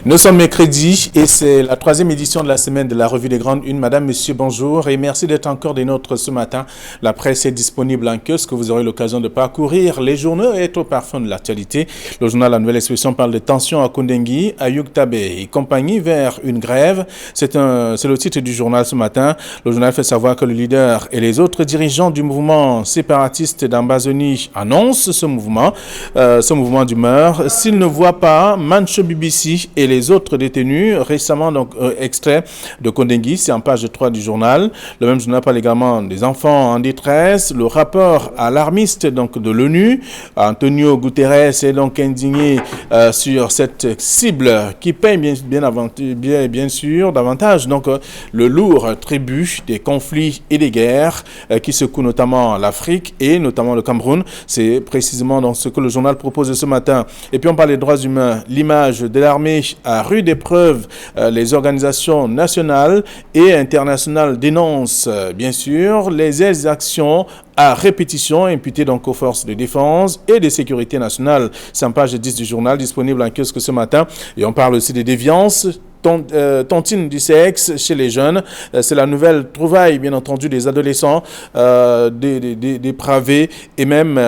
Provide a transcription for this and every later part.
Nous sommes mercredi et c'est la troisième édition de la semaine de la revue des Grandes Unes. Madame, Monsieur, bonjour et merci d'être encore des nôtres ce matin. La presse est disponible en kiosque que vous aurez l'occasion de parcourir les journaux et être au parfum de l'actualité. Le journal La Nouvelle Expression parle de tensions à Koundengui, à Yugtabe et compagnie vers une grève. C'est le titre du journal ce matin. Le journal fait savoir que le leader et les autres dirigeants du mouvement séparatiste d'Ambazoni annoncent ce mouvement d'humeur s'ils ne voient pas Mancho BBC et les autres détenus récemment extraits de Koundengui. C'est en page 3 du journal. Le même journal parle également des enfants en détresse. Le rapport alarmiste de l'ONU, Antonio Guterres est donc indigné sur cette cible qui paye bien sûr davantage le lourd tribut des conflits et des guerres qui secouent notamment l'Afrique et notamment le Cameroun. C'est précisément ce que le journal propose ce matin. Et puis on parle des droits humains. L'image de l'armée à rude épreuve, les organisations nationales et internationales dénoncent bien sûr les exactions à répétition imputées aux forces de défense et de sécurité nationale. C'est en page 10 du journal disponible en kiosque ce matin. Et on parle aussi des déviances. Tontine du sexe chez les jeunes, c'est la nouvelle trouvaille bien entendu des adolescents dépravés et même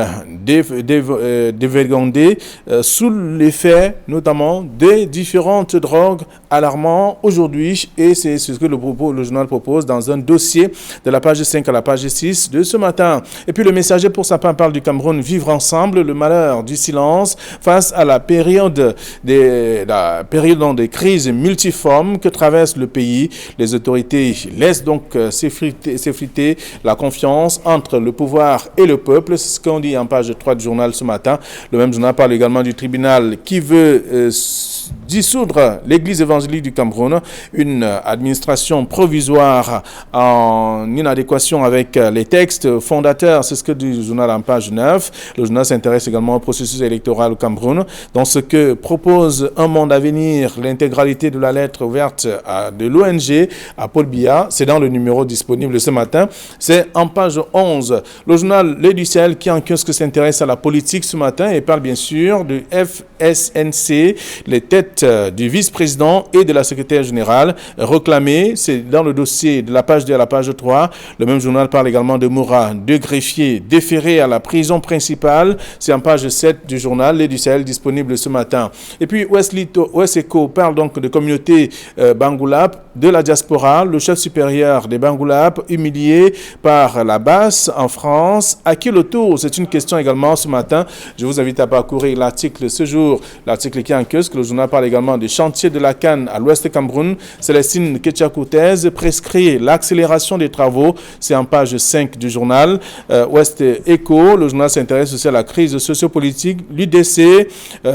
dévergondés sous l'effet notamment des différentes drogues alarmantes aujourd'hui, et c'est ce que le journal propose dans un dossier de la page 5 à la page 6 de ce matin. Et puis le Messager pour sa part parle du Cameroun, vivre ensemble, le malheur du silence face à la période des crises multiformes que traverse le pays. Les autorités laissent donc s'effriter la confiance entre le pouvoir et le peuple. C'est ce qu'on dit en page 3 du journal ce matin. Le même journal parle également du tribunal qui veut dissoudre l'église évangélique du Cameroun, une administration provisoire en inadéquation avec les textes fondateurs. C'est ce que dit le journal en page 9. Le journal s'intéresse également au processus électoral au Cameroun, dans ce que propose Un Monde à Venir, l'intégralité de la lettre ouverte de l'ONG à Paul Biya. C'est dans le numéro disponible ce matin. C'est en page 11. Le journal Le du Ciel qui en kiosque s'intéresse à la politique ce matin et parle bien sûr du FSNC, les têtes du vice-président et de la secrétaire générale réclamées. C'est dans le dossier de la page 2 à la page 3. Le même journal parle également de Moura, deux greffiers déférés à la prison principale. C'est en page 7 du journal Le du Ciel disponible ce matin. Et puis West Echo parle donc de communauté Bangoulap, de la diaspora, le chef supérieur des Bangoulap humilié par la basse en France. À qui le tour? C'est une question également ce matin. Je vous invite à parcourir l'article ce jour, l'article qui est en kiosque. Le journal parle également des chantiers de la Canne à l'ouest Cameroun. Célestine Ketchakoutez prescrit l'accélération des travaux. C'est en page 5 du journal. West Echo, le journal s'intéresse aussi à la crise sociopolitique. L'UDC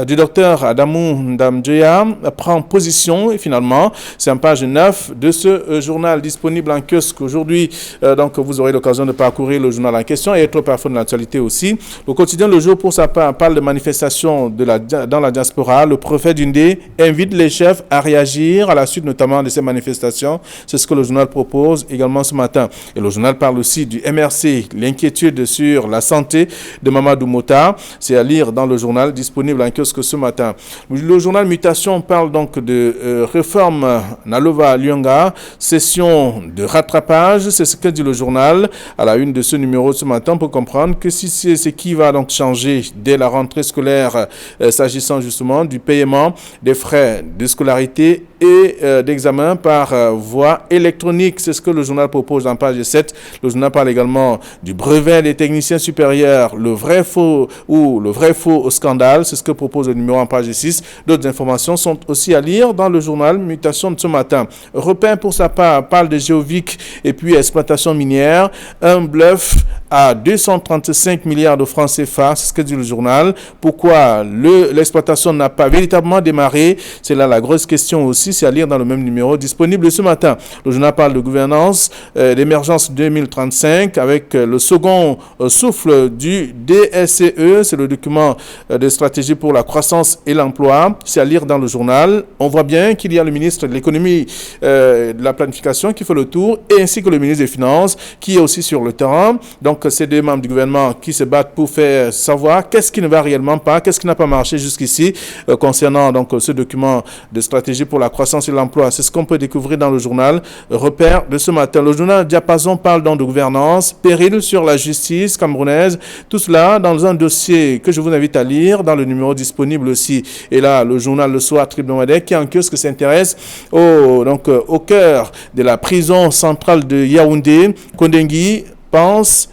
du docteur Adamou Ndamdjoya prend position et finalement, c'est en page 9 de ce journal disponible en kiosque aujourd'hui. Donc, vous aurez l'occasion de parcourir le journal en question et être au parfum de l'actualité aussi. Le quotidien Le Jour, pour sa part, parle de manifestations dans la diaspora. Le prophète Dundé invite les chefs à réagir à la suite notamment de ces manifestations. C'est ce que le journal propose également ce matin. Et le journal parle aussi du MRC, l'inquiétude sur la santé de Mamadou Mota. C'est à lire dans le journal disponible en kiosque ce matin. Le journal Mutation parle donc de réforme Nalova Lyonga, session de rattrapage. C'est ce que dit le journal à la une de ce numéro ce matin pour comprendre que si c'est ce qui va donc changer dès la rentrée scolaire s'agissant justement du paiement des frais de scolarité et d'examen par voie électronique. C'est ce que le journal propose en page 7. Le journal parle également du brevet des techniciens supérieurs, le vrai faux au scandale. C'est ce que propose le numéro en page 6. D'autres informations sont aussi à lire dans le journal Mutation de ce matin. Européen pour sa part parle de Géovic et puis exploitation minière. Un bluff à 235 milliards de francs CFA. C'est ce que dit le journal. Pourquoi l'exploitation n'a pas véritablement démarré? C'est là la grosse question aussi. C'est à lire dans le même numéro disponible ce matin. Le journal parle de gouvernance, d'émergence 2035 avec le second souffle du DSCE. C'est le document de stratégie pour la croissance et l'emploi. C'est à lire dans le journal. On voit bien qu'il y a le ministre de l'économie de la planification qui fait le tour, et ainsi que le ministre des Finances qui est aussi sur le terrain. Donc, ces deux membres du gouvernement qui se battent pour faire savoir qu'est-ce qui ne va réellement pas, qu'est-ce qui n'a pas marché jusqu'ici concernant donc ce document de stratégie pour la croissance et l'emploi. C'est ce qu'on peut découvrir dans le journal Repère de ce matin. Le journal Diapason parle donc de gouvernance, péril sur la justice camerounaise. Tout cela dans un dossier que je vous invite à lire dans le numéro disponible aussi. Et là, le journal Le Soir hebdomadaire qui en kiosque s'intéresse au cœur de la prison centrale de Yaoundé. Kondengui pense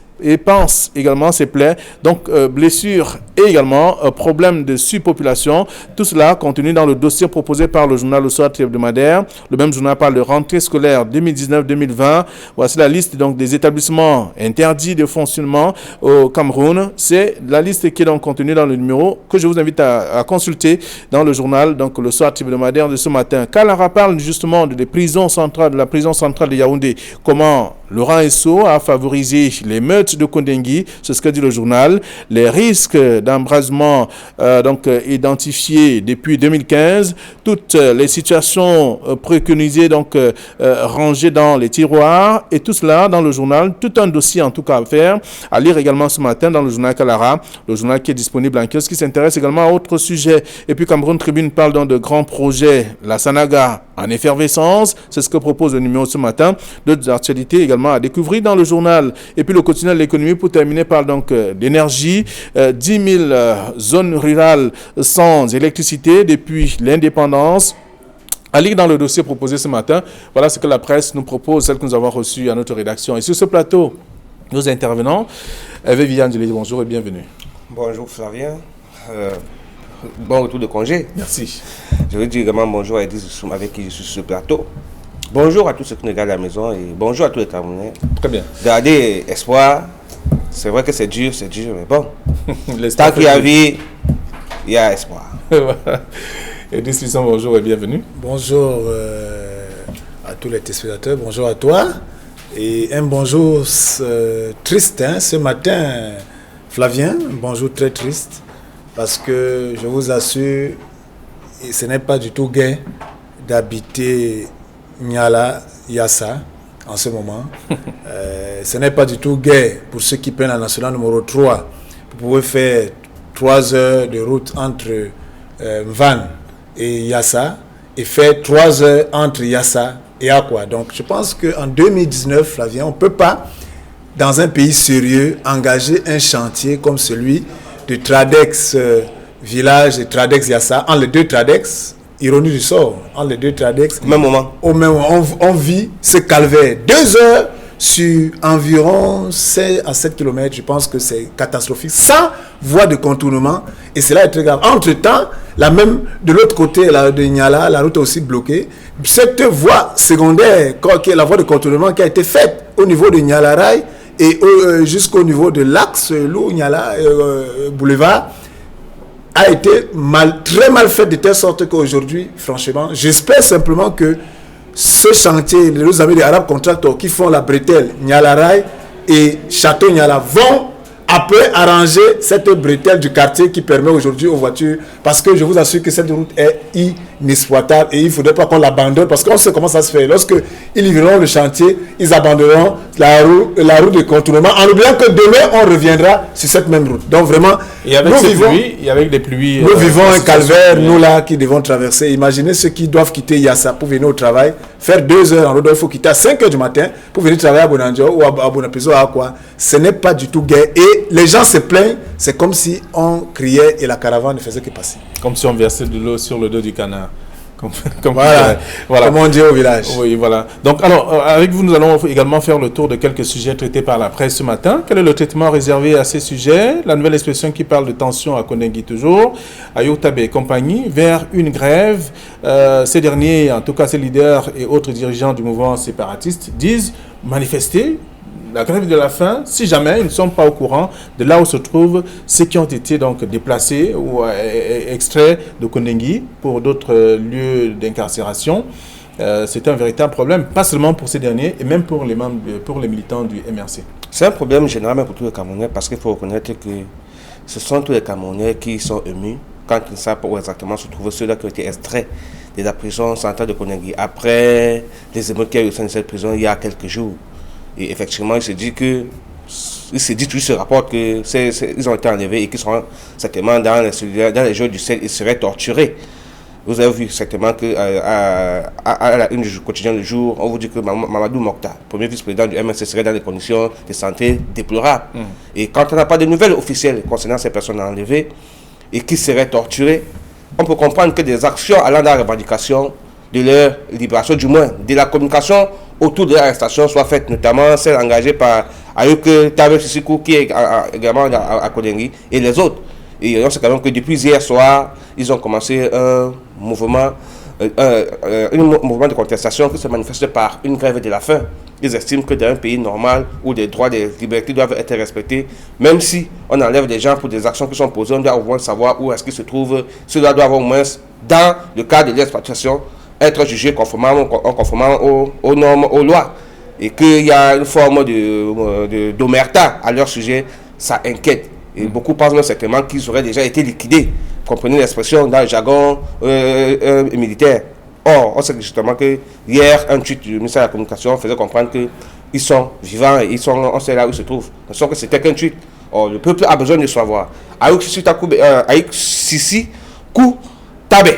également ses plaies, donc blessures et également problème de surpopulation. Tout cela contenu dans le dossier proposé par le journal Le Soir hebdomadaire. Le même journal parle de rentrée scolaire 2019-2020. Voici la liste donc des établissements interdits de fonctionnement au Cameroun. C'est la liste qui est donc contenue dans le numéro que je vous invite à consulter dans le journal donc Le Soir hebdomadaire de ce matin. Kalara parle justement de la prison centrale de Yaoundé. Comment Laurent Esso a favorisé les meurtres de Kondengui, c'est ce que dit le journal. Les risques d'embrasement identifiés depuis 2015, toutes les situations préconisées rangées dans les tiroirs, et tout cela dans le journal, tout un dossier en tout cas à faire, à lire également ce matin dans le journal Kalara, le journal qui est disponible en kiosque, qui s'intéresse également à autre sujet. Et puis Cameroun Tribune parle donc de grands projets, la Sanaga en effervescence, c'est ce que propose le numéro ce matin. D'autres actualités également à découvrir dans le journal. Et puis le quotidien de l'économie pour terminer parle donc d'énergie, 10 000 zones rurales sans électricité depuis l'indépendance. À lire dans le dossier proposé ce matin, voilà ce que la presse nous propose, celle que nous avons reçue à notre rédaction. Et sur ce plateau, nos intervenants, Hervé Villandeli, bonjour et bienvenue. Bonjour Flavien. Bon retour de congé. Merci. Je veux dire également bonjour à Edith Soum avec qui je suis sur ce plateau. Bonjour à tous ceux qui nous regardent à la maison et bonjour à tous les Camerounais. Très bien. Gardez espoir. C'est vrai que c'est dur, mais bon. Tant qu'il y a vie, il y a espoir. Edith Soum, bonjour et bienvenue. Bonjour à tous les téléspectateurs, bonjour à toi. Et un bonjour triste ce matin, Flavien, un bonjour très triste. Parce que je vous assure, ce n'est pas du tout gai d'habiter Niala, Yassa en ce moment. Ce n'est pas du tout gai pour ceux qui prennent la nationale numéro 3. Vous pouvez faire 3 heures de route entre Van et Yassa et faire 3 heures entre Yassa et Akwa. Donc je pense qu'en 2019, Flavien, on ne peut pas, dans un pays sérieux, engager un chantier comme celui de Tradex village et Tradex Yassa, en les deux Tradex, ironie du sort, en les deux Tradex, au même moment, on vit ce calvaire. 2 heures sur environ 6 à 7 km, je pense que c'est catastrophique, sans voie de contournement, et cela est très grave. Entre-temps, de l'autre côté de Niala, la route est aussi bloquée. Cette voie secondaire, qui est la voie de contournement qui a été faite au niveau de Niala Rail, et jusqu'au niveau de l'axe Lou-Niala boulevard, a été très mal fait, de telle sorte qu'aujourd'hui, franchement, j'espère simplement que ce chantier, les amis des Arabes Contractors qui font la bretelle Niala Rail et Château Niala vont après arranger cette bretelle du quartier qui permet aujourd'hui aux voitures, parce que je vous assure que cette route est inexploitable et il ne faudrait pas qu'on l'abandonne, parce qu'on sait comment ça se fait. Lorsque ils livreront le chantier, ils abandonneront la route de contournement en oubliant que demain on reviendra sur cette même route. Donc vraiment, nous vivons un calvaire, nous là qui devons traverser. Imaginez ceux qui doivent quitter Yassa pour venir au travail, faire 2 heures en route, il faut quitter à 5 heures du matin pour venir travailler à Bonandio ou à Bonapiso à Akwa. Ce n'est pas du tout gai et les gens se plaignent, c'est comme si on criait et la caravane ne faisait que passer. Comme si on versait de l'eau sur le dos du canard. Voilà. Comme on dit au village. Oui, voilà. Donc, alors, avec vous, nous allons également faire le tour de quelques sujets traités par la presse ce matin. Quel est le traitement réservé à ces sujets? La nouvelle expression qui parle de tension à Kondengui toujours, à Yotabe et compagnie, vers une grève. Ces derniers, en tout cas ces leaders et autres dirigeants du mouvement séparatiste, disent manifester la grève de la faim, si jamais ils ne sont pas au courant de là où se trouvent ceux qui ont été donc déplacés ou extraits de Kondengui pour d'autres lieux d'incarcération. C'est un véritable problème, pas seulement pour ces derniers, et même pour les membres, pour les militants du MRC. C'est un problème général pour tous les Camerounais, parce qu'il faut reconnaître que ce sont tous les Camerounais qui sont émus quand ils ne savent pas où exactement se trouvent ceux-là qui ont été extraits de la prison centrale de Koningui, après les émeutes qu'il y a eu au sein de cette prison il y a quelques jours. Et effectivement, il se dit toujours ce rapport que ils ont été enlevés et qu'ils seront certainement dans les jours du ciel, ils seraient torturés. Vous avez vu certainement que à la une du quotidien du jour, on vous dit que Mamadou Mokhtar, premier vice-président du MSC, serait dans des conditions de santé déplorables. Et quand on n'a pas de nouvelles officielles concernant ces personnes enlevées et qui seraient torturées, on peut comprendre que des actions allant dans la revendication de leur libération, du moins de la communication autour de l'arrestation, soient faites, notamment celle engagée par Ayouk Tabe Sisikou, qui est également à Koningui, et les autres. Et on sait quand même que depuis hier soir, ils ont commencé un mouvement de contestation qui se manifeste par une grève de la faim. Ils estiment que dans un pays normal où les droits et les libertés doivent être respectés, même si on enlève des gens pour des actions qui sont posées, on doit au moins savoir où est-ce qu'ils se trouvent. Cela doit au moins, dans le cas de l'exploitation, être jugé conformément aux normes, aux lois. Et qu'il y a une forme d'omerta à leur sujet, ça inquiète. Et beaucoup pensent même certainement qu'ils auraient déjà été liquidés. Comprenez l'expression dans le jargon militaire. Or, on sait justement que hier, un tweet du ministère de la Communication faisait comprendre qu'ils sont vivants et on sait là où ils se trouvent. Sauf que c'était qu'un tweet. Or, le peuple a besoin de savoir. Ayouk Sisikou Tabe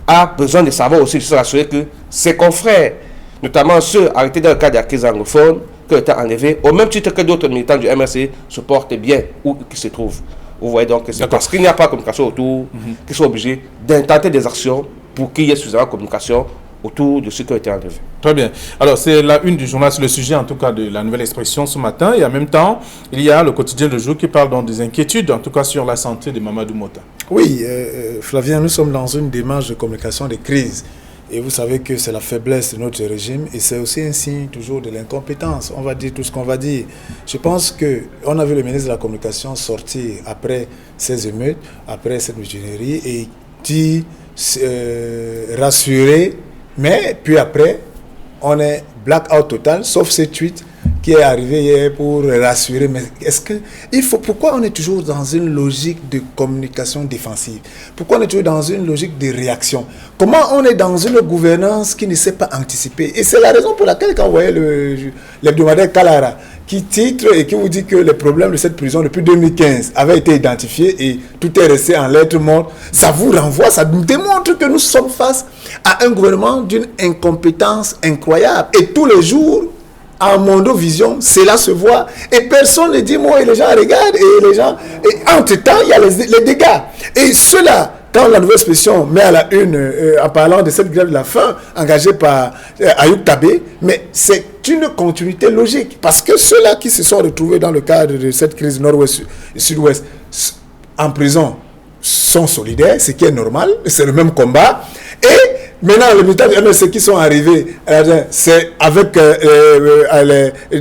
a besoin de savoir aussi, de se rassurer que ses confrères, notamment ceux arrêtés dans le cas d'acquis anglophones, qui ont été enlevés, au même titre que d'autres militants du MRC, se portent bien où ils se trouvent. Vous voyez donc que c'est parce qu'il n'y a pas de communication autour qu'ils sont obligés d'intenter des actions pour qu'il y ait suffisamment de communication autour de ceux qui ont été enlevés. Très bien. Alors, c'est la une du journal, c'est le sujet en tout cas de la nouvelle expression ce matin. Et en même temps, il y a le quotidien de jour qui parle donc des inquiétudes, en tout cas sur la santé de Mamadou Mokhtar. Oui, Flavien, nous sommes dans une démarche de communication de crise. Et vous savez que c'est la faiblesse de notre régime et c'est aussi un signe toujours de l'incompétence. On va dire tout ce qu'on va dire. Je pense qu'on a vu le ministre de la Communication sortir après ces émeutes, après cette mutinerie et dit rassurer, mais puis après, on est blackout total, sauf ce tweet qui est arrivé hier pour rassurer. Mais est-ce que pourquoi on est toujours dans une logique de communication défensive? Pourquoi on est toujours dans une logique de réaction? Comment on est dans une gouvernance qui ne sait pas anticiper? Et c'est la raison pour laquelle quand vous voyez l'hebdomadaire Kalara qui titre et qui vous dit que les problèmes de cette prison depuis 2015 avaient été identifiés et tout est resté en lettres mortes, ça vous renvoie, ça nous démontre que nous sommes face à un gouvernement d'une incompétence incroyable. Et tous les jours, en Mondovision, cela se voit et personne ne dit moi et les gens regardent et les gens et entre-temps il y a les dégâts et cela quand la nouvelle expression met à la une en parlant de cette grève de la faim engagée par Ayouk Tabe, mais c'est une continuité logique parce que ceux-là qui se sont retrouvés dans le cadre de cette crise nord-ouest et sud-ouest en prison sont solidaires, ce qui est normal, c'est le même combat. Et maintenant, les militants du MSC qui sont arrivés, c'est avec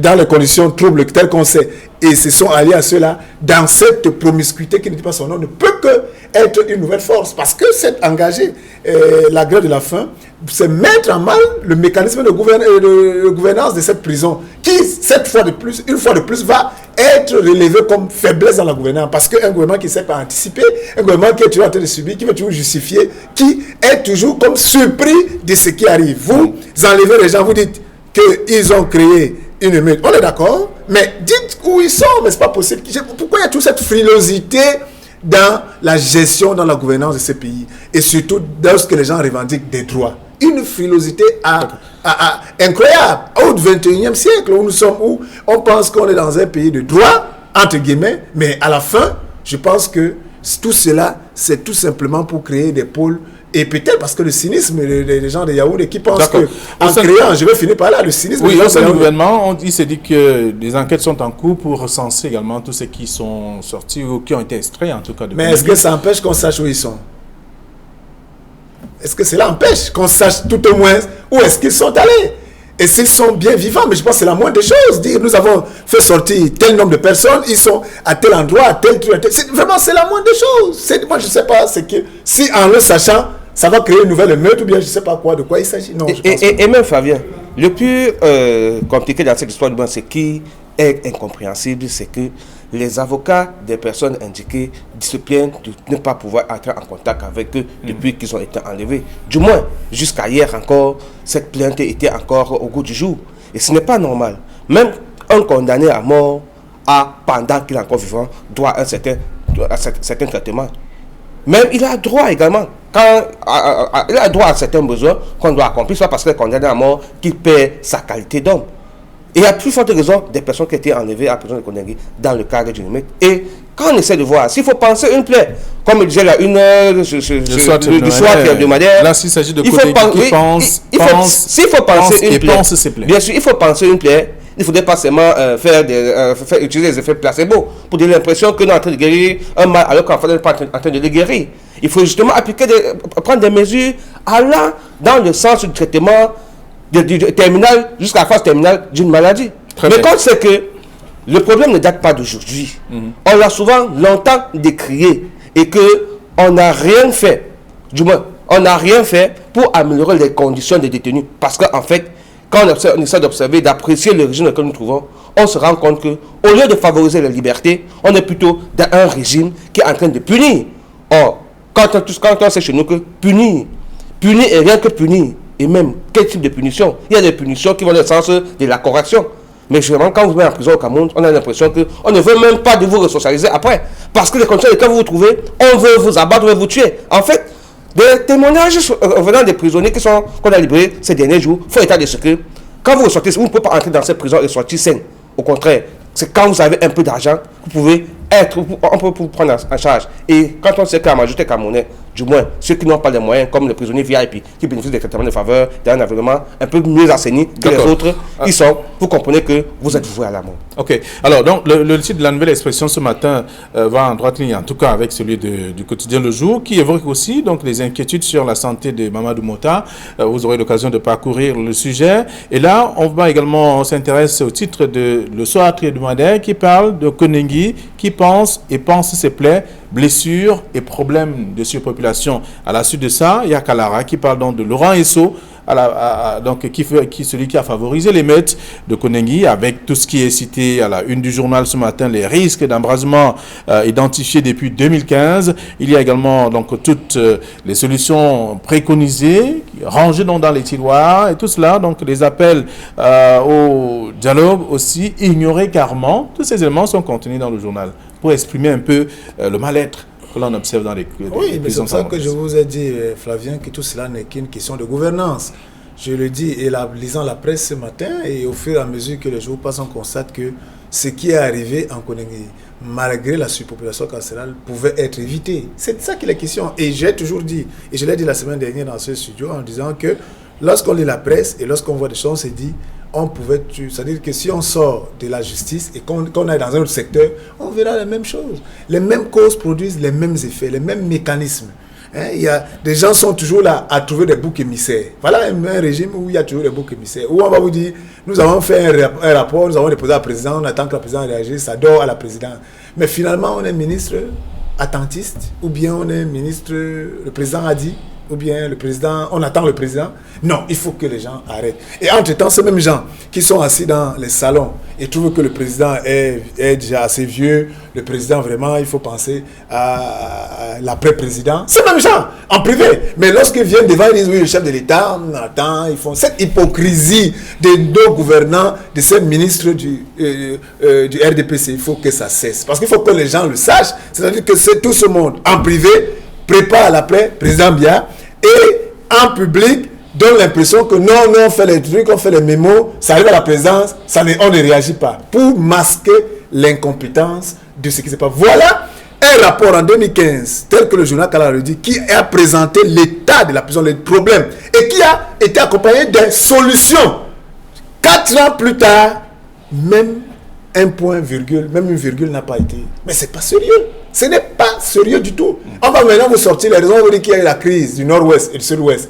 dans les conditions troubles telles qu'on sait, et se sont alliés à ceux-là, dans cette promiscuité qui ne dit pas son nom, ne peut que être une nouvelle force. Parce que c'est engagé, la grève de la faim, c'est mettre en mal le mécanisme de gouvernance de cette prison, qui, une fois de plus, va être relevé comme faiblesse dans la gouvernance. Parce qu'un gouvernement qui ne sait pas anticiper, un gouvernement qui est toujours en train de subir, qui veut toujours justifier, qui est toujours comme surpris de ce qui arrive. Vous enlevez les gens, vous dites qu'ils ont créé une émeute. On est d'accord, mais dites où ils sont, mais ce n'est pas possible. Pourquoi il y a toute cette frilosité dans la gestion, dans la gouvernance de ces pays, et surtout lorsque les gens revendiquent des droits? Une frilosité incroyable. Au XXIe siècle, où nous sommes, où on pense qu'on est dans un pays de droit, entre guillemets, mais à la fin, je pense que tout cela, c'est tout simplement pour créer des pôles. Et peut-être parce que le cynisme des gens de Yaoundé qui pensent que, en créant, je vais finir par là, le cynisme. Oui, au sein du gouvernement, il s'est dit que des enquêtes sont en cours pour recenser également tous ceux qui sont sortis ou qui ont été extraits, en tout cas. Mais est-ce que ça empêche qu'on sache où ils sont? Est-ce que cela empêche qu'on sache tout au moins où est-ce qu'ils sont allés? Et s'ils sont bien vivants, mais je pense que c'est la moindre des choses. Dire, nous avons fait sortir tel nombre de personnes, ils sont à tel endroit, à tel. Vraiment, c'est la moindre des choses. Moi, je ne sais pas, c'est que si en le sachant, ça va créer une nouvelle émeute ou bien je ne sais pas de quoi il s'agit. Non, et même Fabien, le plus compliqué dans cette histoire, c'est qui est incompréhensible, c'est que les avocats des personnes indiquées se plaignent de ne pas pouvoir entrer en contact avec eux depuis qu'ils ont été enlevés. Du moins, jusqu'à hier encore, cette plainte était encore au goût du jour. Et ce n'est pas normal. Même un condamné à mort, pendant qu'il est encore vivant, doit un certain traitement. Même il a droit également. Il a droit à certains besoins qu'on doit accomplir, soit parce qu'il est condamné à mort qu'il perd sa qualité d'homme. Et il y a plus forte raison des personnes qui ont été enlevées à la prison de Koningui dans le cadre du numérique. Et quand on essaie de voir, s'il faut penser une plaie, comme je disais là, une heure du soir hebdomadaire, là, s'il s'agit de Koningui qui pense, s'il faut penser une plaie, pense ses plaies. Bien sûr, il faut penser une plaie. Il ne faudrait pas seulement utiliser des effets placebo pour donner l'impression que nous sommes en train de guérir un mal alors qu'en fait, on n'est pas en train de le guérir. Il faut justement prendre des mesures allant dans le sens du traitement terminal jusqu'à la phase terminale d'une maladie. Mais quand c'est que le problème ne date pas d'aujourd'hui, on l'a souvent longtemps décrié et qu'on n'a rien fait, du moins, on n'a rien fait pour améliorer les conditions des détenus. Parce qu'en fait, quand on essaie d'observer, d'apprécier le régime dans lequel nous nous trouvons, on se rend compte qu'au lieu de favoriser la liberté, on est plutôt dans un régime qui est en train de punir. Or, quand on sait chez nous que punir et rien que punir, et même quel type de punition? Il y a des punitions qui vont dans le sens de la correction. Mais généralement, quand vous mettez en prison au Cameroun, on a l'impression qu'on ne veut même pas de vous resocialiser après. Parce que les conditions dans lesquelles vous vous trouvez, on veut vous abattre, on veut vous tuer. En fait, des témoignages venant des prisonniers qu'on a libérés ces derniers jours, font état de ce que quand vous ressortez, vous ne pouvez pas entrer dans cette prison et sortir sain. Au contraire, c'est quand vous avez un peu d'argent, vous pouvez on peut vous prendre en charge. Et quand on sait qu'à la majorité camerounais, du moins ceux qui n'ont pas les moyens, comme les prisonniers VIP, qui bénéficient des traitements de faveur, d'un environnement un peu mieux enseigné que les autres, vous comprenez que vous êtes voués à la mort. Ok. Alors, donc, le titre de la nouvelle expression ce matin va en droite ligne, en tout cas avec celui du quotidien Le Jour, qui évoque aussi donc, les inquiétudes sur la santé de Mamadou Mota. Vous aurez l'occasion de parcourir le sujet. Et là, on s'intéresse au titre de Le Soir hebdomadaire qui parle de Koningui, qui pense ses plaies, blessures et problèmes de surpopulation. À la suite de ça, il y a Kalara qui parle donc de Laurent Esso, celui qui a favorisé l'émeute de Koningui, avec tout ce qui est cité à la une du journal ce matin, les risques d'embrasement identifiés depuis 2015. Il y a également donc toutes les solutions préconisées, rangées dans les tiroirs et tout cela, donc les appels au dialogue aussi ignorés carrément. Tous ces éléments sont contenus dans le journal pour exprimer un peu le mal-être que l'on observe dans les prisons. Oui, mais c'est pour ça que je vous ai dit, Flavien, que tout cela n'est qu'une question de gouvernance. Je le dis, et lisant la presse ce matin, et au fur et à mesure que les jours passent, on constate que ce qui est arrivé en Koningui, malgré la surpopulation carcérale, pouvait être évité. C'est ça qui est la question. Et j'ai toujours dit, et je l'ai dit la semaine dernière dans ce studio, en disant que lorsqu'on lit la presse et lorsqu'on voit des choses, on se dit, on pouvait tuer. C'est-à-dire que si on sort de la justice et qu'on est dans un autre secteur, on verra les mêmes choses. Les mêmes causes produisent les mêmes effets, les mêmes mécanismes. Des gens sont toujours là à trouver des boucs émissaires. Voilà un régime où il y a toujours des boucs émissaires. Où on va vous dire, nous avons fait un rapport, nous avons déposé à la présidente, on attend que la présidente réagisse, ça dort à la présidente. Mais finalement, on est ministre attentiste, ou bien on est ministre, le président a dit, ou bien le président, on attend le président. Non, il faut que les gens arrêtent. Et entre-temps, ces mêmes gens qui sont assis dans les salons et trouvent que le président est déjà assez vieux, le président vraiment, il faut penser à l'après-président. Ces mêmes gens, en privé. Mais lorsqu'ils viennent devant, ils disent, oui, le chef de l'État, on attend, ils font cette hypocrisie de nos gouvernants, de ces ministres du RDPC. Il faut que ça cesse. Parce qu'il faut que les gens le sachent. C'est-à-dire que c'est tout ce monde, en privé, prépare l'après, président Biya, et en public, donne l'impression que non, on fait les trucs, on fait les mémos, ça arrive à la présidence, on ne réagit pas, pour masquer l'incompétence de ce qui se passe. Voilà un rapport en 2015, tel que le journal Kala le dit, qui a présenté l'état de la prison, les problèmes, et qui a été accompagné des solutions. 4 ans plus tard, même un point, virgule, même une virgule n'a pas été. Mais c'est pas sérieux. Ce n'est pas sérieux du tout. On va maintenant vous sortir les raisons. On va vous dire qu'il y a eu la crise du nord-ouest et du sud-ouest.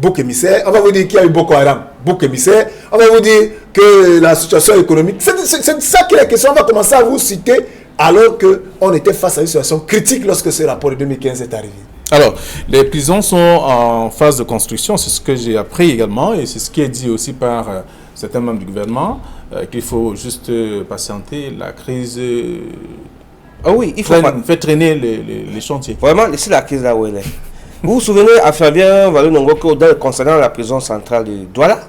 Bouc émissaire. On va vous dire qu'il y a eu Boko Haram. Bouc émissaire. On va vous dire que la situation économique. C'est ça qui est la question. On va commencer à vous citer alors qu'on était face à une situation critique lorsque ce rapport de 2015 est arrivé. Alors, les prisons sont en phase de construction. C'est ce que j'ai appris également et c'est ce qui est dit aussi par certains membres du gouvernement qu'il faut juste patienter la crise. Ah oui, il faut fait traîner les chantiers. Vraiment, c'est la crise là où elle est. Vous vous souvenez à Fabien Walunongoko concernant la prison centrale de Douala?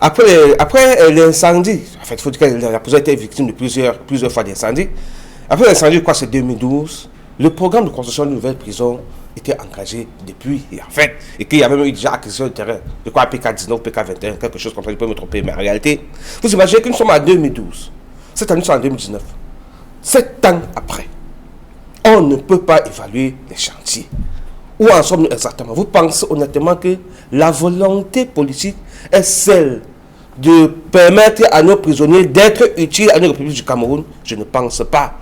Après l'incendie, en fait, il faut dire que la prison a été victime de plusieurs fois d'incendie. Après l'incendie, je crois que c'est 2012, le programme de construction d'une nouvelle prison était engagé depuis, et qu'il y avait même eu déjà acquisition de terrain, de quoi PK19, PK21, quelque chose comme ça, je peux me tromper, mais en réalité, vous imaginez que nous sommes en 2012, cette année nous sommes en 2019, 7 ans après, on ne peut pas évaluer les chantiers. Où en sommes-nous exactement? Vous pensez honnêtement que la volonté politique est celle de permettre à nos prisonniers d'être utiles à la République du Cameroun? Je ne pense pas.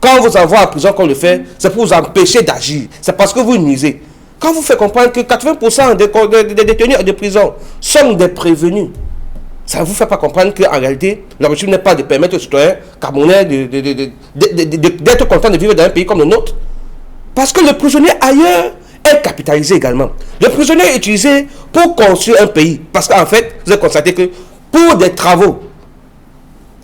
Quand vous envoie en prison qu'on le fait, c'est pour vous empêcher d'agir. C'est parce que vous nuisez. Quand vous faites comprendre que 80% des détenus de prison sont des prévenus, ça ne vous fait pas comprendre qu'en réalité, l'objectif n'est pas de permettre aux citoyens camerounais d'être contents de vivre dans un pays comme le nôtre. Parce que le prisonnier ailleurs est capitalisé également. Le prisonnier est utilisé pour construire un pays. Parce qu'en fait, vous avez constaté que pour des travaux,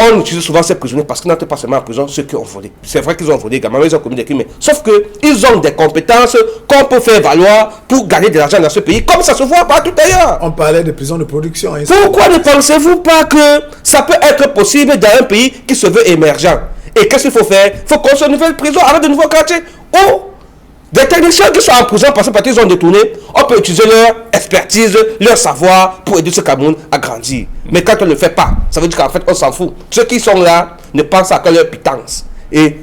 on utilise souvent ces prisonniers parce qu'ils n'entrent pas seulement en prison ceux qui ont volé. C'est vrai qu'ils ont volé également, mais ils ont commis des crimes. Sauf qu'ils ont des compétences qu'on peut faire valoir pour gagner de l'argent dans ce pays, comme ça se voit partout ailleurs. On parlait de prisons de production. Hein, pourquoi ne pensez-vous pas que ça peut être possible dans un pays qui se veut émergent? Et qu'est-ce qu'il faut faire? Il faut construire une nouvelle prison avec de nouveaux quartiers. Oh! Des techniciens qui sont en prison parce qu'ils ont détourné, on peut utiliser leur expertise, leur savoir pour aider ce Cameroun à grandir. Mais quand on ne le fait pas, ça veut dire qu'en fait on s'en fout. Ceux qui sont là ne pensent qu'à leur pitance. Et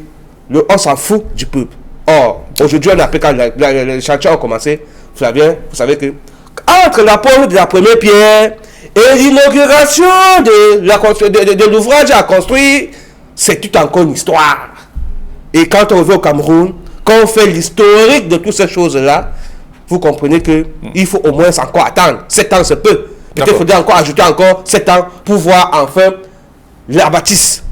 on s'en fout du peuple. Or, aujourd'hui on a appris quand les chantiers ont commencé, Flavien, vous savez que entre la pose de la première pierre et l'inauguration de l'ouvrage à construire, c'est tout encore une histoire. Et quand on revient au Cameroun, quand on fait l'historique de toutes ces choses-là, vous comprenez qu'il faut au moins encore attendre. 7 ans, c'est peu. Peut-être qu'il faudrait encore ajouter encore 7 ans pour voir enfin la bâtisse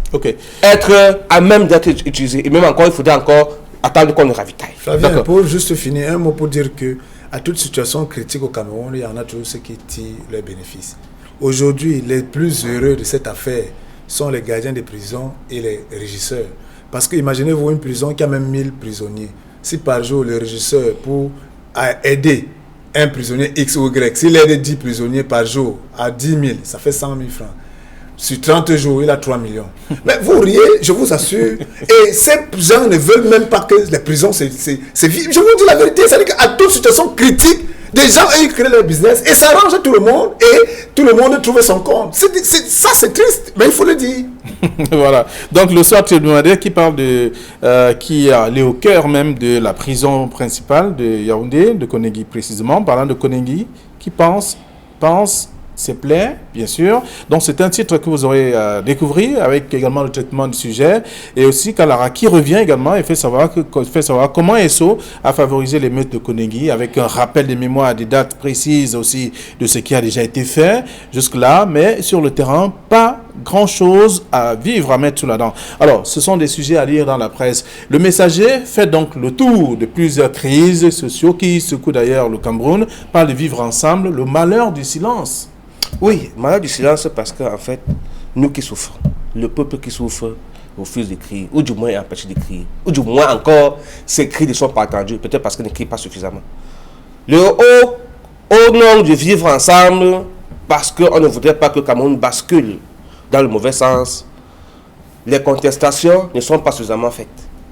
être à même d'être utilisée. Et même encore, il faudrait encore attendre qu'on le ravitaille. Flavien, pour juste finir, un mot pour dire que à toute situation critique au Cameroun, il y en a toujours ceux qui tirent leurs bénéfices. Aujourd'hui, les plus heureux de cette affaire sont les gardiens des prisons et les régisseurs. Parce que imaginez-vous une prison qui a même 1000 prisonniers. Si par jour, le régisseur, pour aider un prisonnier X ou Y, s'il aide 10 prisonniers par jour à 10 000, ça fait 100 000 francs. Sur 30 jours, il a 3 millions. Mais vous riez, je vous assure. Et ces gens ne veulent même pas que les prisons, c'est vivre. Je vous dis la vérité, c'est-à-dire qu'à toute situation critique, des gens, ils créent leur business et ça arrange tout le monde et tout le monde trouve son compte. Ça, c'est triste, mais il faut le dire. Voilà. Donc, le soir hebdomadaire qui parle qui est au cœur même de la prison principale de Yaoundé, de Koningui précisément, parlant de Koningui, qui pense ses plaies, bien sûr. Donc, c'est un titre que vous aurez découvert avec également le traitement du sujet. Et aussi, Kalara qui revient également et fait savoir comment ESSO a favorisé les meutes de Koningui avec un rappel des mémoires, des dates précises aussi de ce qui a déjà été fait jusque-là. Mais sur le terrain, pas grand-chose à vivre, à mettre sous la dent. Alors, ce sont des sujets à lire dans la presse. Le Messager fait donc le tour de plusieurs crises sociales qui secouent d'ailleurs le Cameroun, parle de vivre ensemble, le malheur du silence. Oui, malheur du silence parce qu'en fait, nous qui souffrons, le peuple qui souffre refuse de crier, ou du moins est empêché de crier, ou du moins encore, ces cris ne sont pas entendus, peut-être parce qu'ils ne crient pas suffisamment. Au nom de vivre ensemble, parce qu'on ne voudrait pas que le Cameroun bascule dans le mauvais sens, les contestations ne sont pas suffisamment faites.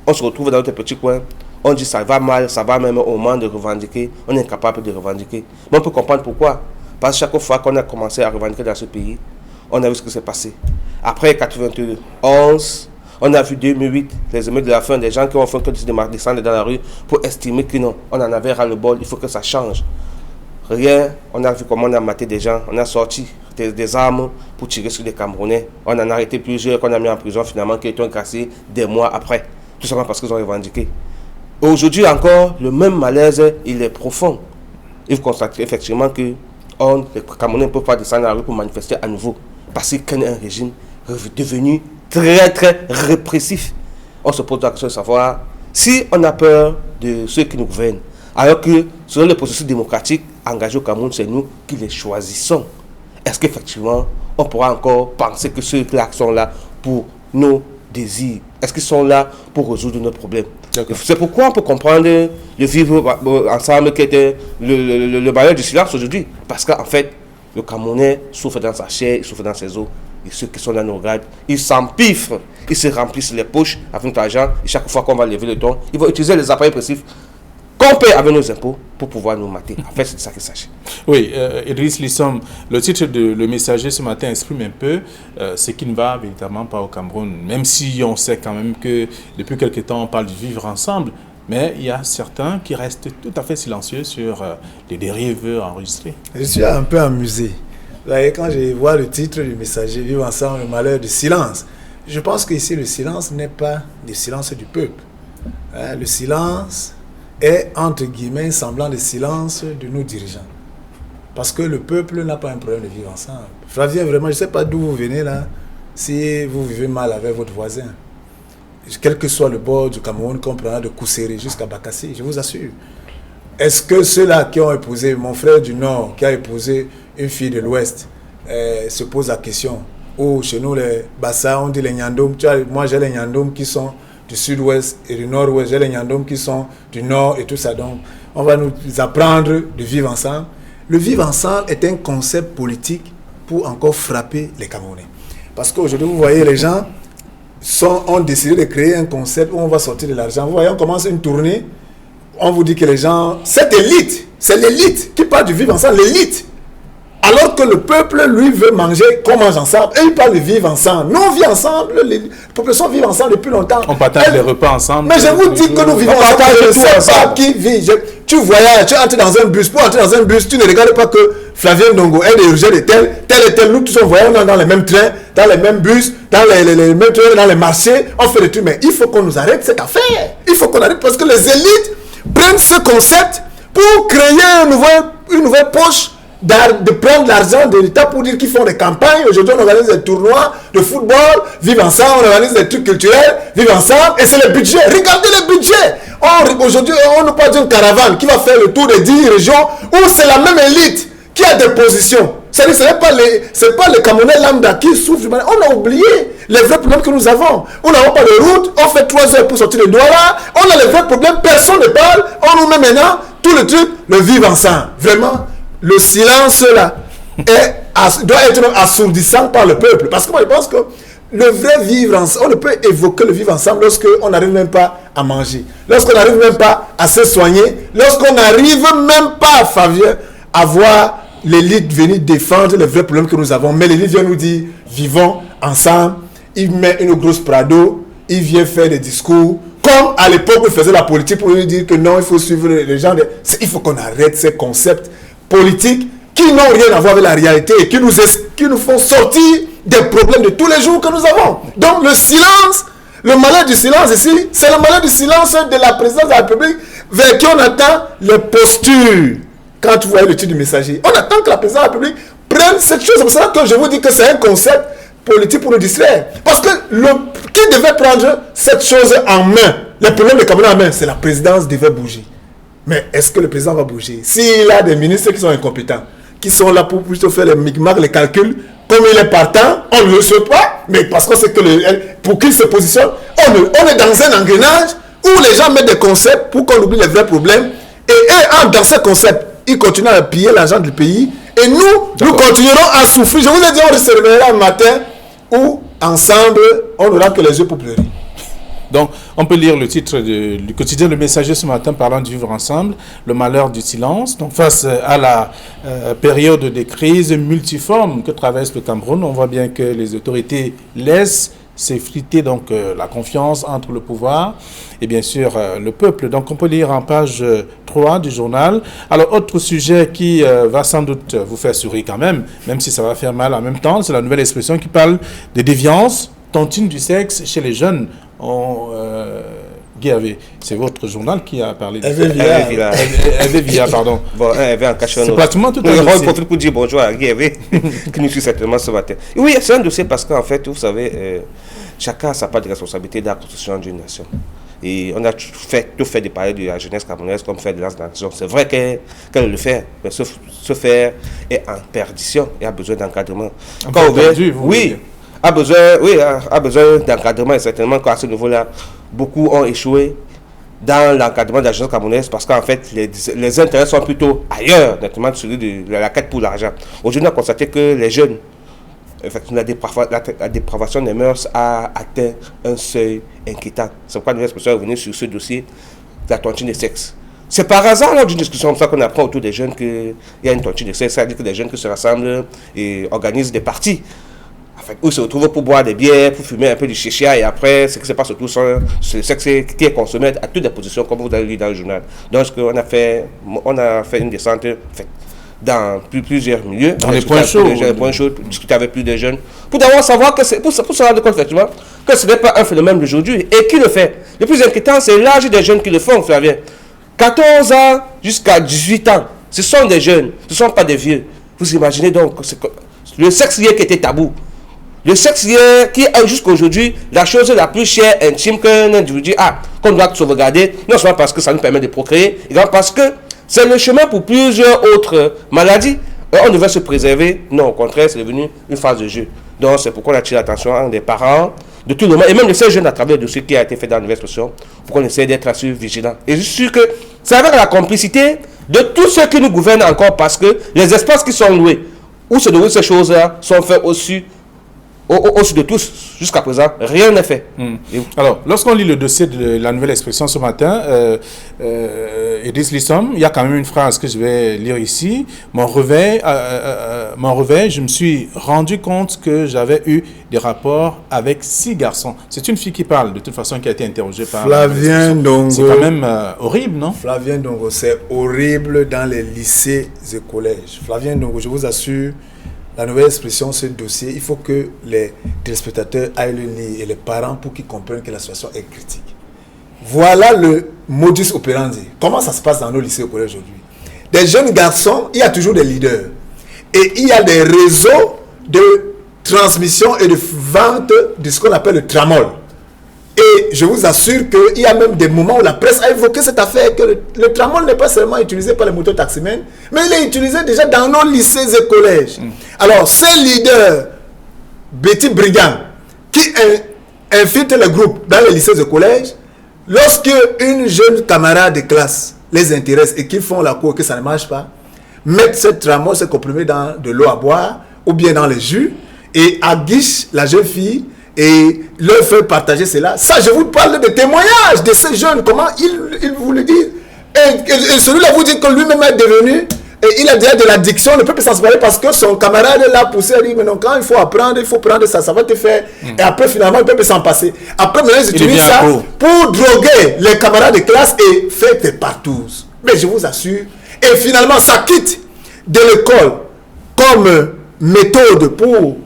On se retrouve dans notre petit coin, on dit ça va mal, ça va même au moment de revendiquer, on est incapable de revendiquer. Mais on peut comprendre pourquoi. Parce que chaque fois qu'on a commencé à revendiquer dans ce pays, on a vu ce qui s'est passé. Après 91, on a vu 2008, les émeutes de la faim, des gens qui ont fait que descendre dans la rue pour estimer que non, on en avait ras le bol, il faut que ça change. Rien, on a vu comment on a maté des gens, on a sorti des armes pour tirer sur les Camerounais. On en a arrêté plusieurs qu'on a mis en prison finalement, qui ont cassé des mois après, tout simplement parce qu'ils ont revendiqué. Aujourd'hui encore, le même malaise, il est profond. Il faut constater effectivement que les Camerounais ne peuvent pas descendre dans la rue pour manifester à nouveau. Parce qu'il y a un régime devenu très très répressif. On se pose la question de savoir si on a peur de ceux qui nous gouvernent. Alors que selon le processus démocratique engagé au Cameroun, c'est nous qui les choisissons. est-ce qu'effectivement, on pourra encore penser que ceux-là sont là pour nos désirs? Est-ce qu'ils sont là pour résoudre nos problèmes? C'est pourquoi on peut comprendre le vivre ensemble qui était le malheur du silence aujourd'hui. Parce qu'en fait, le Camerounais souffre dans sa chair, il souffre dans ses os. Et ceux qui sont là nous regardent, ils s'empiffrent, ils se remplissent les poches avec notre argent. Et chaque fois qu'on va lever le ton, ils vont utiliser les appareils précis qu'on paie avec nos impôts pour pouvoir nous mater. En fait, c'est de ça qu'il s'agit. Oui, Idriss Lissom, le titre de Le Messager ce matin exprime un peu ce qui ne va véritablement pas au Cameroun. Même si on sait quand même que depuis quelque temps on parle du vivre ensemble, mais il y a certains qui restent tout à fait silencieux sur les dérives enregistrées. Je suis un peu amusé. Vous voyez, quand je vois le titre du Messager, Vivre ensemble, le malheur du silence, je pense qu'ici le silence n'est pas le silence du peuple. Le silence est, entre guillemets, semblant de silence de nos dirigeants. Parce que le peuple n'a pas un problème de vivre ensemble. Flavien, vraiment, je ne sais pas d'où vous venez là, si vous vivez mal avec votre voisin. Quel que soit le bord du Cameroun, qu'on prendra de Kousséré jusqu'à Bakassi, je vous assure. Est-ce que ceux-là qui ont épousé, mon frère du Nord, qui a épousé une fille de l'Ouest, se pose la question, ou chez nous, les Bassa, on dit les Nyandom, moi j'ai les Nyandom qui sont du Sud-Ouest et du Nord-Ouest, j'ai les Nyandom qui sont du Nord et tout ça. Donc, on va nous apprendre de vivre ensemble. Le vivre ensemble est un concept politique pour encore frapper les Camerounais. Parce qu'aujourd'hui, vous voyez, les gens ont décidé de créer un concept où on va sortir de l'argent. Vous voyez, on commence une tournée, on vous dit que les gens, cette élite, c'est l'élite qui parle du vivre ensemble, l'élite. Alors que le peuple, lui, veut manger, qu'on mange ensemble. Et il parle de vivre ensemble. Nous, on vit ensemble, les populations vivent ensemble depuis longtemps. On partage les repas ensemble. Mais je vous dis que nous vivons ensemble. Je ne sais pas qui vit. Tu voyages, tu entres dans un bus. Pour entrer dans un bus, tu ne regardes pas que Flavien Ndongo est le rejet de tel et tel. Nous tous on voyage dans les mêmes trains, dans les mêmes bus, dans les mêmes trains, dans les marchés. On fait des trucs. Mais il faut qu'on nous arrête cette affaire. Il faut qu'on arrête parce que les élites prennent ce concept pour créer une nouvelle poche de prendre l'argent de l'État pour dire qu'ils font des campagnes. Aujourd'hui, on organise des tournois de football, vivre ensemble, on organise des trucs culturels, vivre ensemble, et c'est le budget. Regardez le budget. Aujourd'hui, on nous parle d'une caravane qui va faire le tour des 10 régions où c'est la même élite qui a des positions. C'est-à-dire, ce n'est pas les Camerounais lambda qui souffrent. On a oublié les vrais problèmes que nous avons. On n'a pas de route, on fait 3 heures pour sortir de Douala, on a les vrais problèmes, personne ne parle, on nous met maintenant tout le truc, le vivre ensemble. Vraiment, le silence là doit être assourdissant par le peuple. Parce que moi je pense que le vrai vivre ensemble, on ne peut évoquer le vivre ensemble lorsqu'on n'arrive même pas à manger, lorsqu'on n'arrive même pas à se soigner, lorsqu'on n'arrive même pas, Fabien, à voir l'élite venir défendre les vrais problèmes que nous avons. Mais l'élite vient nous dire, vivons ensemble. Il met une grosse Prado, il vient faire des discours, comme à l'époque où il faisait la politique pour nous dire que non, il faut suivre les gens. Il faut qu'on arrête ces concepts politiques qui n'ont rien à voir avec la réalité et qui nous font sortir des problèmes de tous les jours que nous avons. Donc le silence, le malheur du silence ici, c'est le malheur du silence de la présidence de la République vers qui on attend les postures. Quand vous voyez le titre du Messager, on attend que la présidence de la République prenne cette chose. C'est pour ça que je vous dis que c'est un concept politique pour nous distraire. Parce que qui devait prendre cette chose en main, les problèmes de Cameroun en main, c'est la présidence devait bouger. Mais est-ce que le président va bouger? S'il a des ministres qui sont incompétents, qui sont là pour plutôt faire les micmacs, les calculs, comme il est partant, on ne le sait pas, mais parce qu'on sait que pour qu'il se positionne, on est dans un engrenage où les gens mettent des concepts pour qu'on oublie les vrais problèmes. Et dans ces concepts, ils continuent à piller l'argent du pays. Et nous continuerons à souffrir. Je vous ai dit, on se réveillera un matin où, ensemble, on n'aura que les yeux pour pleurer. Donc, on peut lire le titre du quotidien Le Messager ce matin parlant du vivre ensemble, le malheur du silence. Donc, face à la période des crises multiformes que traverse le Cameroun, on voit bien que les autorités laissent s'effriter donc la confiance entre le pouvoir et bien sûr le peuple. Donc, on peut lire en page 3 du journal. Alors, autre sujet qui va sans doute vous faire sourire quand même si ça va faire mal en même temps, c'est la nouvelle expression qui parle de déviance, tontine du sexe chez les jeunes. Guy Hervé, c'est votre journal qui a parlé de ça. Hervé Villa, pardon. Bon, Hervé en cache un autre. C'est pratiquement tout un dossier. dossier. On profite pour dire bonjour à Guy Hervé, qui nous suit certainement ce matin. Oui, c'est un dossier parce qu'en fait, vous savez, chacun a sa part de responsabilité dans la construction d'une nation. Et on a tout fait de parler de la jeunesse camerounaise comme faire de la nation. C'est vrai qu'elle le fait, mais ce faire est en perdition et a besoin d'encadrement. A besoin d'encadrement, et certainement qu'à ce niveau-là, beaucoup ont échoué dans l'encadrement de la jeunesse camerounaise parce qu'en fait, les intérêts sont plutôt ailleurs, notamment celui de la quête pour l'argent. Aujourd'hui, on a constaté que les jeunes, effectivement, la dépravation des mœurs a atteint un seuil inquiétant. C'est pourquoi nous sommes revenus sur ce dossier de la tontine de sexe. C'est par hasard, lors d'une discussion comme ça, qu'on apprend autour des jeunes qu'il y a une tontine de sexe, c'est-à-dire que des jeunes qui se rassemblent et organisent des parties. Où ils se retrouvent pour boire des bières, pour fumer un peu du chicha, et après, ce qui se passe autour, c'est le sexe qui est consommé à toutes les positions, comme vous avez lu dans le journal. Donc, on a fait une descente dans plusieurs milieux. Dans les points chauds. Pour discuter avec plus de jeunes. Pour d'abord savoir que pour se rendre compte, effectivement, que ce n'est pas un phénomène d'aujourd'hui. Et qui le fait? Le plus inquiétant, c'est l'âge des jeunes qui le font, Flavien. 14 ans jusqu'à 18 ans. Ce sont des jeunes, ce ne sont pas des vieux. Vous imaginez donc le sexe qui était tabou. Le sexe qui est jusqu'à aujourd'hui la chose la plus chère, intime qu'un individu a, qu'on doit sauvegarder, non seulement parce que ça nous permet de procréer, mais parce que c'est le chemin pour plusieurs autres maladies. On devait se préserver. Non, au contraire, c'est devenu une phase de jeu. Donc, c'est pourquoi on attire l'attention des parents, de tout le monde, et même de ces jeunes à travers le dossier qui a été fait dans la nouvelle expression, pour qu'on essaie d'être assez vigilants. Et je suis sûr que c'est avec la complicité de tous ceux qui nous gouvernent encore, parce que les espaces qui sont loués, où se déroulent ces choses-là, sont faits au-dessus de tous. Jusqu'à présent, rien n'est fait. Alors, lorsqu'on lit le dossier de la nouvelle expression ce matin, Idriss Lissom, il y a quand même une phrase que je vais lire ici. Mon réveil, je me suis rendu compte que j'avais eu des rapports avec 6 garçons. C'est une fille qui parle, de toute façon, qui a été interrogée par... Flavien Ndongo. C'est quand même horrible, non? Flavien Ndongo, c'est horrible dans les lycées et collèges. Flavien Ndongo, je vous assure, la nouvelle expression, ce dossier, il faut que les téléspectateurs aillent le lire et les parents pour qu'ils comprennent que la situation est critique. Voilà le modus operandi. Comment ça se passe dans nos lycées et collèges aujourd'hui? Des jeunes garçons, il y a toujours des leaders. Et il y a des réseaux de transmission et de vente de ce qu'on appelle le tramol. Et je vous assure qu'il y a même des moments où la presse a évoqué cette affaire, que le tramol n'est pas seulement utilisé par les mototaximens, mais il est utilisé déjà dans nos lycées et collèges. Alors, ces leaders, petits brigands, qui infiltrent le groupe dans les lycées et collèges, lorsque une jeune camarade de classe les intéresse et qu'ils font la cour et que ça ne marche pas, mettent ce tramol, ce comprimé dans de l'eau à boire ou bien dans les jus et aguichent la jeune fille et leur fait partager cela. Ça, je vous parle de témoignages de ces jeunes, comment ils vous le disent. Et celui-là vous dit que lui-même est devenu, et il a déjà de l'addiction, ne peut plus s'en séparer parce que son camarade l'a poussé à dire, mais non, quand il faut apprendre, il faut prendre ça, ça va te faire. Et après, finalement, il ne peut plus s'en passer. Après, maintenant, ils utilisent ça pour droguer les camarades de classe et faire des partous. Mais je vous assure, et finalement, ça quitte de l'école comme méthode pour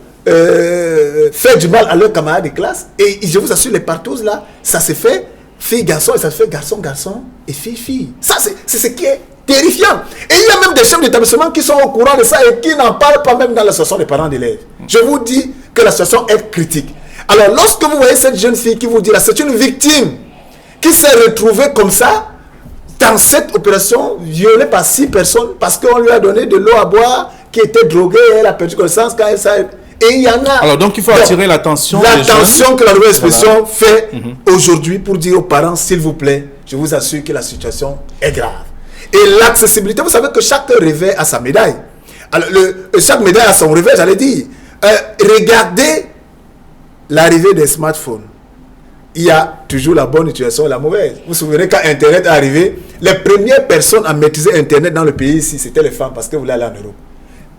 faire du mal à leurs camarades de classe. Et je vous assure, les partous là, ça se fait fille-garçon et ça se fait garçon-garçon et fille-fille. Ça, c'est ce qui est terrifiant. Et il y a même des chefs d'établissement qui sont au courant de ça et qui n'en parlent pas même dans l'association des parents d'élèves. Je vous dis que la situation est critique. Alors, lorsque vous voyez cette jeune fille qui vous dit là, c'est une victime qui s'est retrouvée comme ça dans cette opération, violée par 6 personnes parce qu'on lui a donné de l'eau à boire qui était droguée et elle a perdu connaissance quand elle s'est... Et il y en a. Alors donc il faut attirer l'attention. L'attention que la nouvelle expression fait aujourd'hui pour dire aux parents, s'il vous plaît, je vous assure que la situation est grave. Et l'accessibilité, vous savez que chaque réveil a sa médaille. Alors, chaque médaille a son réveil, j'allais dire. Regardez l'arrivée des smartphones. Il y a toujours la bonne utilisation et la mauvaise. Vous vous souvenez quand Internet est arrivé, les premières personnes à maîtriser Internet dans le pays ici, c'était les femmes parce que vous voulez aller en Europe.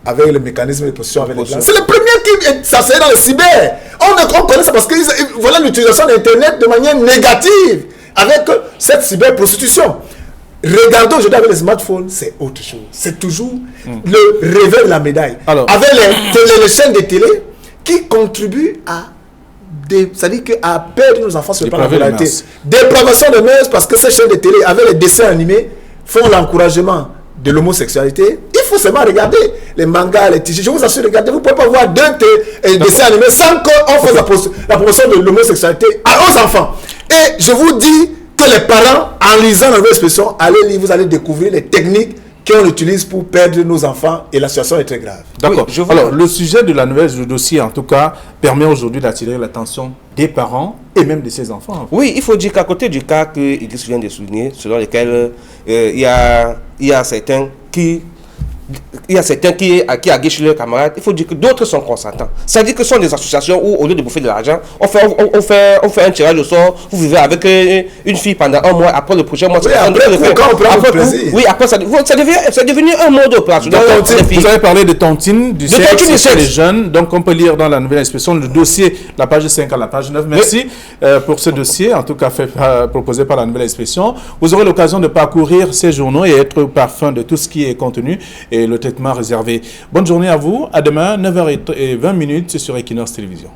Avec le mécanisme de position avec les plans. C'est les premiers qui s'assaient dans le cyber. On connaît ça parce que voilà l'utilisation d'Internet de manière négative avec cette cyberprostitution. Regardons aujourd'hui avec les smartphones, c'est autre chose. C'est toujours le réveil de la médaille. Alors, avec les chaînes de télé qui contribuent c'est-à-dire à perdre nos enfants sur le plan de la moralité. Dépravation de mœurs parce que ces chaînes de télé avec les dessins animés font l'encouragement de l'homosexualité. Il faut seulement regarder les mangas, les t-shirts. Je vous assure, regardez, vous ne pouvez pas voir deux dessins animés sans qu'on fasse la promotion de l'homosexualité aux enfants. Et je vous dis que les parents, en lisant la nouvelle expression, allez lire, vous allez découvrir les techniques qu'on utilise pour perdre nos enfants et la situation est très grave. D'accord. Oui, Alors, le sujet de la nouvelle du dossier, en tout cas, permet aujourd'hui d'attirer l'attention des parents et même de ses enfants. Oui, il faut dire qu'à côté du cas que Idriss vient de souligner, selon lequel il y a certains qui aguichent leurs camarades, il faut dire que d'autres sont consentants. C'est-à-dire que ce sont des associations où, au lieu de bouffer de l'argent, on fait un tirage au sort, vous vivez avec une fille pendant un mois, après le prochain mois, Oui, après, c'est devenu un mode opérationnel. Vous avez parlé de tontine, du sexe chez les jeunes, donc on peut lire dans la nouvelle expression le dossier, la page 5 à la page 9. Merci pour ce dossier, en tout cas proposé par la nouvelle expression. Vous aurez l'occasion de parcourir ces journaux et être parfum de tout ce qui est contenu et le traitement réservé. Bonne journée à vous. À demain, 9h20 sur Equinox Télévision.